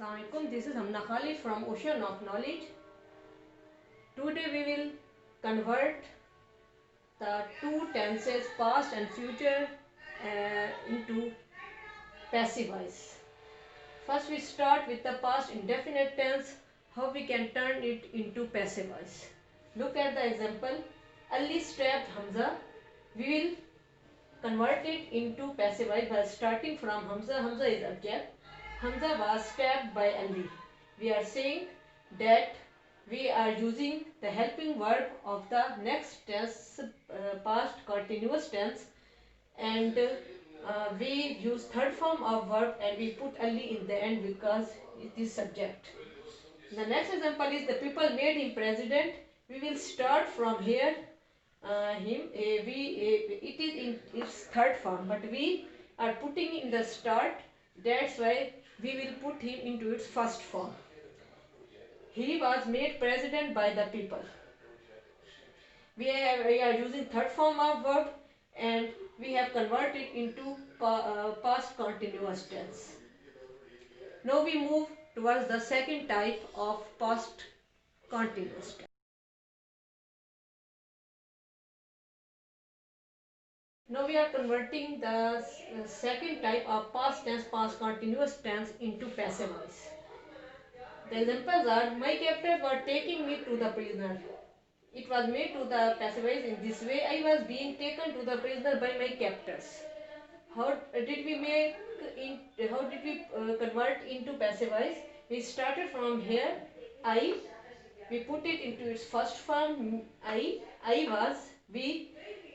Assalamualaikum. This is Hamna Khalid from Ocean of Knowledge. Today we will convert the two tenses past and future into passive voice. First we start with the past indefinite tense, how we can turn it into passive voice. Look at the example. Ali stabbed Hamza. We will convert it into passive voice by starting from Hamza. Hamza is object. Hamza was stabbed by Ali. We are saying that we are using the helping verb of the next tense, past continuous tense, and we use third form of verb and we put Ali in the end because it is subject. The next example is the people made him president. We will start from here. It is in its third form, but we are putting in the start. That's why we will put him into its first form. He was made president by the people. We are using third form of verb and we have converted into past continuous tense. Now we move towards the second type of past continuous tense. Now we are converting the second type of past tense, past continuous tense into passive voice. The examples are, my captors were taking me to the prisoner. It was made to the passive voice in this way, I was being taken to the prisoner by my captors. How did we convert into passive voice? We started from here, I. We put it into its first form, I was. We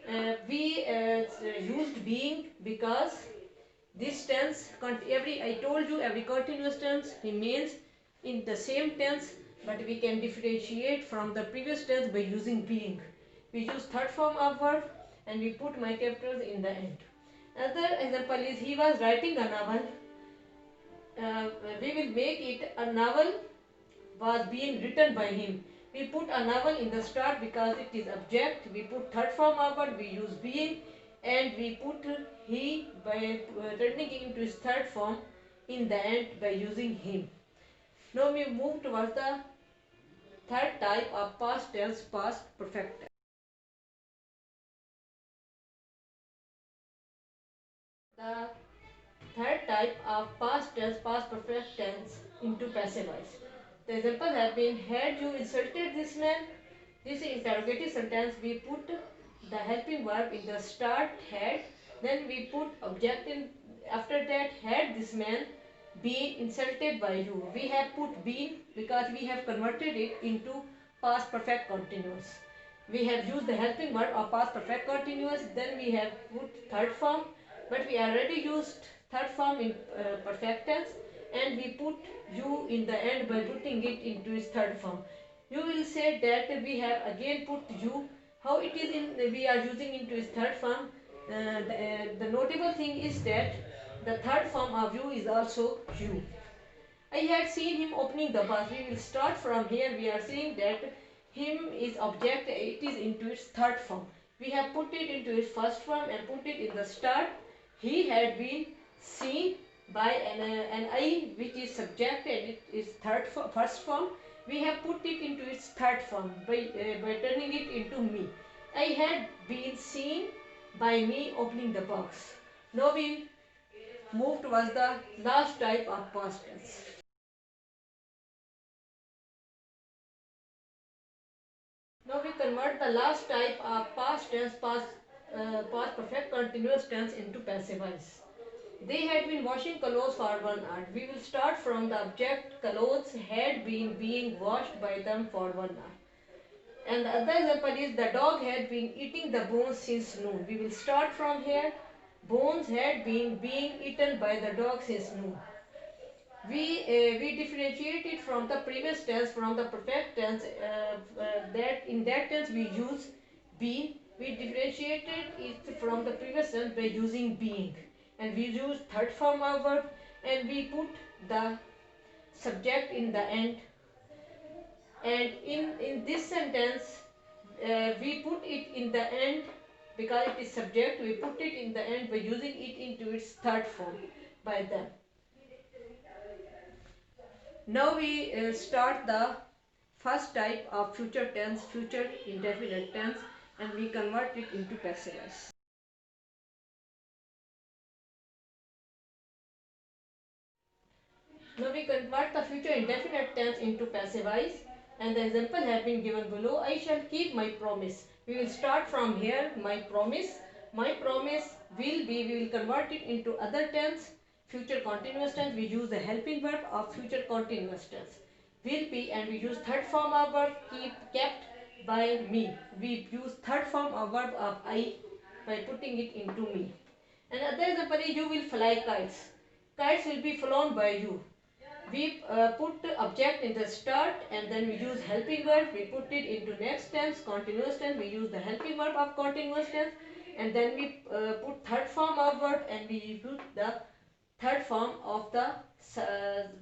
used being because this tense, I told you every continuous tense remains in the same tense, but we can differentiate from the previous tense by using being. We use third form of verb and we put my captors in the end. Another example is, he was writing a novel. We will make it a novel was being written by him. We put a novel in the start because it is object. We put third form of verb, we use being, and we put he by turning it into his third form in the end by using him. Now we move towards the third type of past tense, past perfect tense. The third type of past tense, past perfect tense into passive voice. The examples have been, had you insulted this man? This is interrogative sentence. We put the helping verb in the start, had, then we put object in after that, had this man been insulted by you. We have put been because we have converted it into past perfect continuous. We have used the helping verb of past perfect continuous, then we have put third form, but we already used third form in perfect tense and we put you in the end by putting it into its third form. You will say that we have again put you. How it is in we are using into its third form. The notable thing is that the third form of you is also you. I had seen him opening the bus. We will start from here. We are saying that him is object. It is into its third form. We have put it into its first form and put it in the start. He had been seen by an I, which is subject and it is first form. We have put it into its third form by turning it into me. I had been seen by me opening the box. Now we move towards the last type of past tense. Now we convert the last type of past tense, past perfect continuous tense into passive voice. They had been washing clothes for 1 hour. We will start from the object. Clothes had been being washed by them for 1 hour. And the other example is, the dog had been eating the bones since noon. We will start from here. Bones had been being eaten by the dog since noon. We differentiate it from the previous tense, from the perfect tense. That in that tense we use been. We differentiated it from the previous tense by using being, and we use third form of verb, and we put the subject in the end. And in this sentence, we put it in the end because it is subject. We put it in the end by using it into its third form by them. Now we start the first type of future tense, future indefinite tense, and we convert it into passive voice. Now we convert the future indefinite tense into passive voice, and the example have been given below. I shall keep my promise. We will start from here. My promise. My promise will be. We will convert it into other tense. Future continuous tense. We use the helping verb of future continuous tense. Will be, and we use third form of verb keep, kept by me. We use third form of verb of I by putting it into me. Another example is you will fly kites. Kites will be flown by you. We put object in the start and then we use helping verb. We put it into next tense, continuous tense. We use the helping verb of continuous tense, and then we put third form of verb and we put the third form of the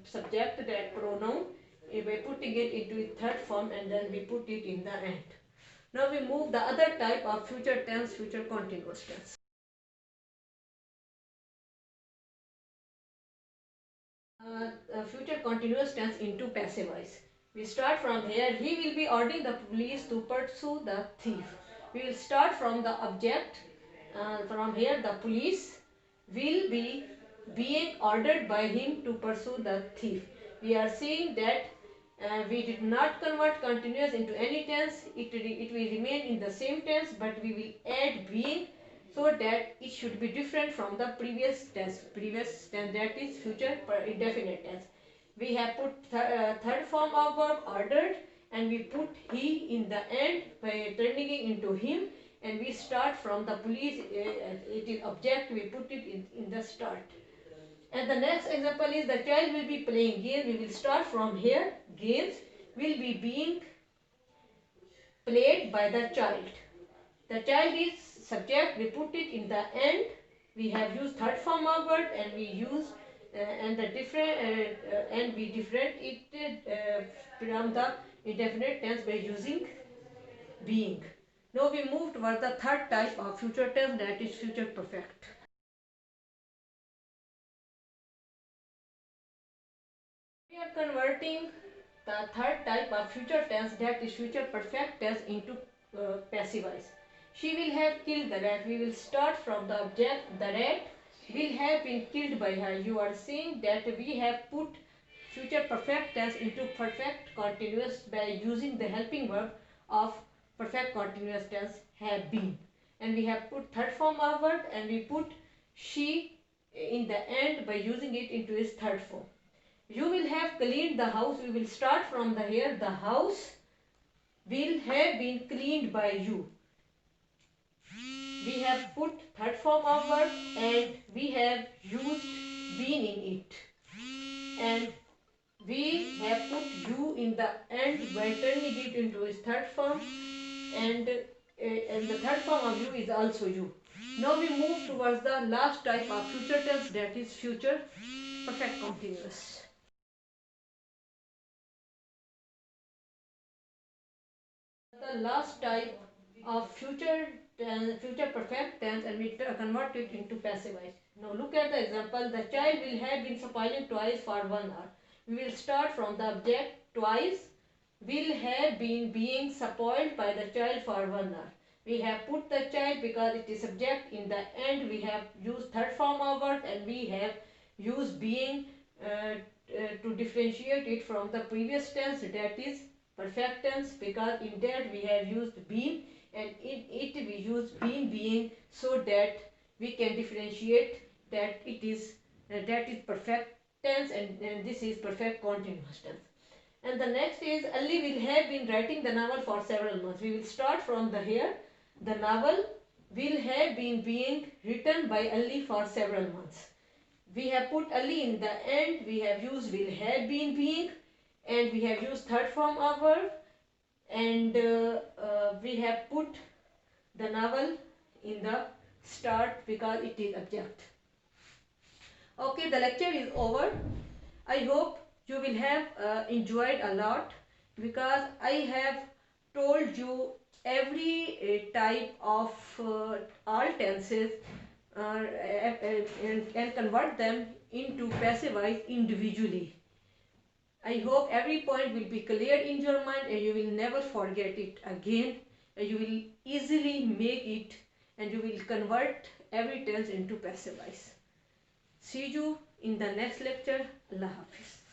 subject, that pronoun. By putting it into its third form and then we put it in the end. Now we move the other type of future tense, future continuous tense. Future continuous tense into passive voice. We start from here. He will be ordering the police to pursue the thief. We will start from the object. From here, the police will be being ordered by him to pursue the thief. We are seeing that we did not convert continuous into any tense. It will remain in the same tense, but we will add being so that it should be different from the previous tense. Previous tense, that is future indefinite tense. We have put third form of verb ordered, and we put he in the end by turning it into him, and we start from the police. It is object, we put it in the start. And the next example is the child will be playing game. We will start from here. Games will be being played by the child. The child is subject. We put it in the end. We have used third form of verb and we use and the different and we differentiate from the indefinite tense by using being. Now we move towards the third type of future tense, that is future perfect. We are converting the third type of future tense, that is future perfect tense, into passive voice. She will have killed the rat. We will start from the object. The rat will have been killed by her. You are seeing that we have put future perfect tense into perfect continuous by using the helping verb of perfect continuous tense, have been. And we have put third form of verb and we put she in the end by using it into its third form. You will have cleaned the house. We will start from the here. The house will have been cleaned by you. We have put third form of verb and we have used been in it. And we have put you in the end by turning it into its third form. And the third form of you is also you. Now we move towards the last type of future tense, that is future perfect continuous. The last type of future perfect tense, and we convert it into passive voice. Now look at the example. The child will have been spoiling toys for 1 hour. We will start from the object. Twice will have been being spoiled by the child for 1 hour. We have put the child because it is subject in the end. We have used third form of verb and we have used being to differentiate it from the previous tense, that is perfect tense, because in that we have used been and in it we use been being, so that we can differentiate that it is perfect tense and this is perfect continuous tense. And the next is Ali will have been writing the novel for several months. We will start from the here. The novel will have been being written by Ali for several months. We have put Ali in the end. We have used will have been being, and we have used third form of verb, and we have put the novel in the start because it is object. Okay, the lecture is over. I hope you will have enjoyed a lot, because I have told you every type of all tenses and convert them into passive voice individually. I hope every point will be clear in your mind and you will never forget it again. And you will easily make it and you will convert every tense into passive voice. See you in the next lecture. Allah Hafiz.